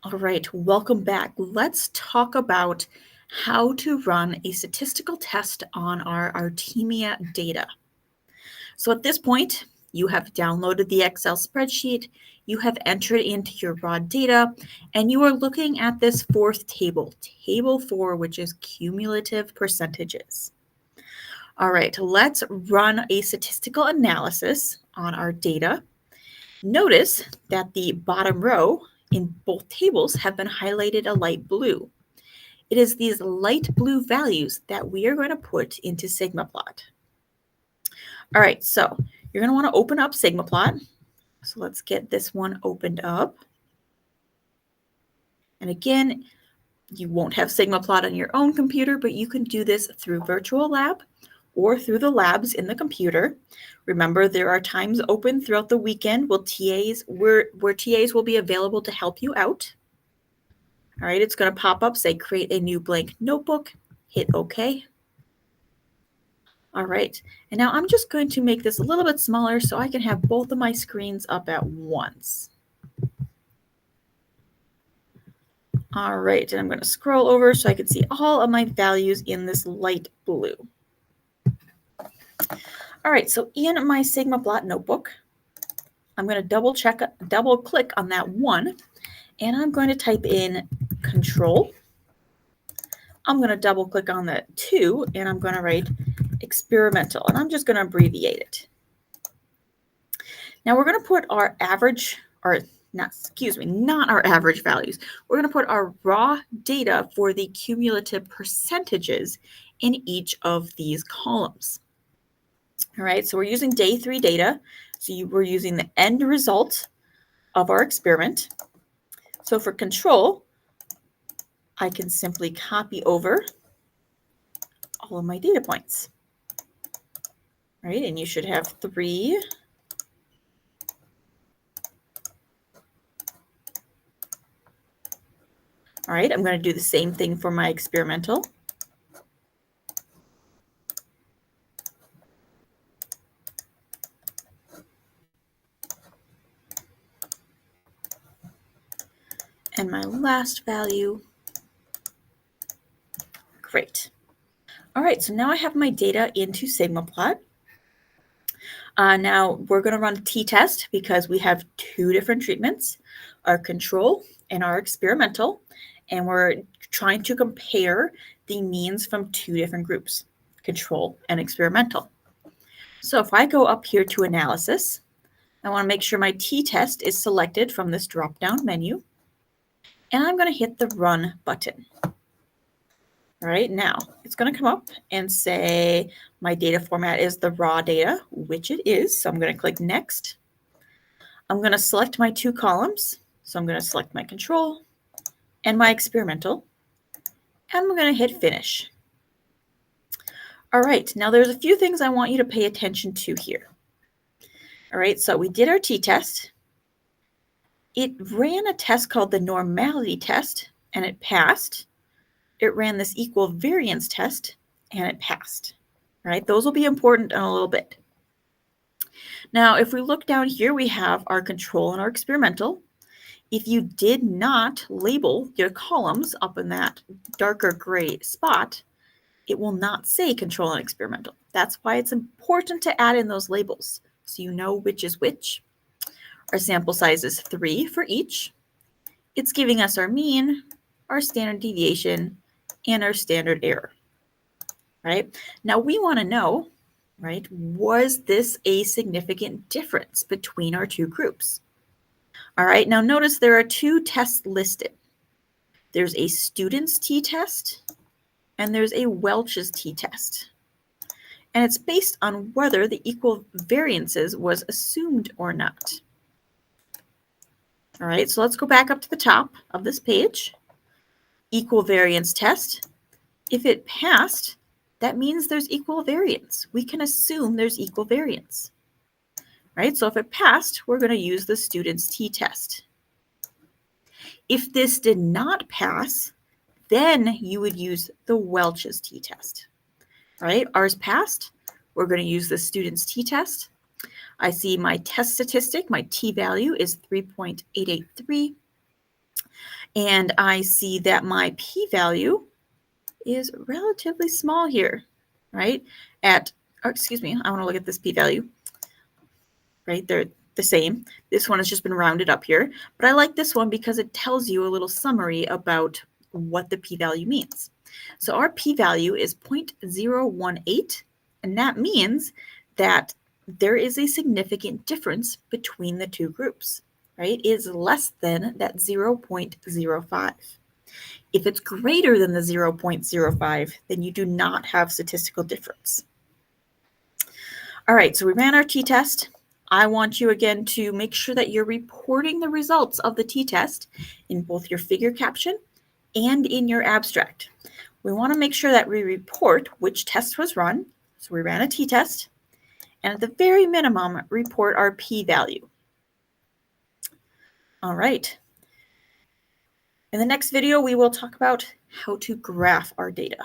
All right, welcome back. Let's talk about how to run a statistical test on our Artemia data. So at this point, you have downloaded the Excel spreadsheet, you have entered into your raw data, and you are looking at this fourth table, table 4, which is cumulative percentages. All right, let's run a statistical analysis on our data. Notice that the bottom row in both tables have been highlighted a light blue. It is these light blue values that we are going to put into SigmaPlot. All right, so you're going to want to open up SigmaPlot. So let's get this one opened up. And again, you won't have SigmaPlot on your own computer, but you can do this through Virtual Lab or through the labs in the computer. Remember, there are times open throughout the weekend where TAs will be available to help you out. All right, it's going to pop up, say create a new blank notebook, hit OK. All right, and now I'm just going to make this a little bit smaller so I can have both of my screens up at once. All right, and I'm going to scroll over so I can see all of my values in this light blue. All right, so in my SigmaPlot notebook, I'm going to double click on that 1, and I'm going to type in control. I'm going to double click on the 2, and I'm going to write experimental, and I'm just going to abbreviate it. Now we're going to put our average, not our average values. We're going to put our raw data for the cumulative percentages in each of these columns. All right, so we're using day 3 data. So we're using the end result of our experiment. So for control, I can simply copy over all of my data points. All right, and you should have 3. All right, I'm going to do the same thing for my experimental. And my last value. Great. All right, so now I have my data into SigmaPlot. Now we're going to run a t-test because we have 2 different treatments, our control and our experimental, and we're trying to compare the means from 2 different groups, control and experimental. So if I go up here to analysis, I want to make sure my t-test is selected from this drop-down menu, and I'm going to hit the run button. All right, now it's going to come up and say my data format is the raw data, which it is. So I'm going to click next. I'm going to select my 2 columns. So I'm going to select my control and my experimental, and I'm going to hit finish. All right, now there's a few things I want you to pay attention to here. All right, so we did our t-test. It ran a test called the normality test, and it passed. It ran this equal variance test, and it passed. All right, those will be important in a little bit. Now, if we look down here, we have our control and our experimental. If you did not label your columns up in that darker gray spot, it will not say control and experimental. That's why it's important to add in those labels so you know which is which. Our sample size is 3 for each. It's giving us our mean, our standard deviation, and our standard error. Right? Now we want to know, right, was this a significant difference between our 2 groups? All right, now notice there are 2 tests listed. There's a student's t-test and there's a Welch's t-test. And it's based on whether the equal variances was assumed or not. All right, so let's go back up to the top of this page. Equal variance test. If it passed, that means there's equal variance. We can assume there's equal variance. Right, so if it passed, we're going to use the student's t-test. If this did not pass, then you would use the Welch's t-test. Right, ours passed. We're going to use the student's t-test. I see my test statistic, my t-value is 3.883. And I see that my p-value is relatively small here, right? Excuse me, I want to look at this p-value, right? They're the same. This one has just been rounded up here, but I like this one because it tells you a little summary about what the p-value means. So our p-value is 0.018, and that means that there is a significant difference between the two groups, right? It is less than that 0.05. If it's greater than the 0.05, then you do not have statistical difference. All right, so we ran our t-test. I want you again to make sure that you're reporting the results of the t-test in both your figure caption and in your abstract. We want to make sure that we report which test was run. So we ran a t-test, and at the very minimum, report our p-value. All right. In the next video, we will talk about how to graph our data.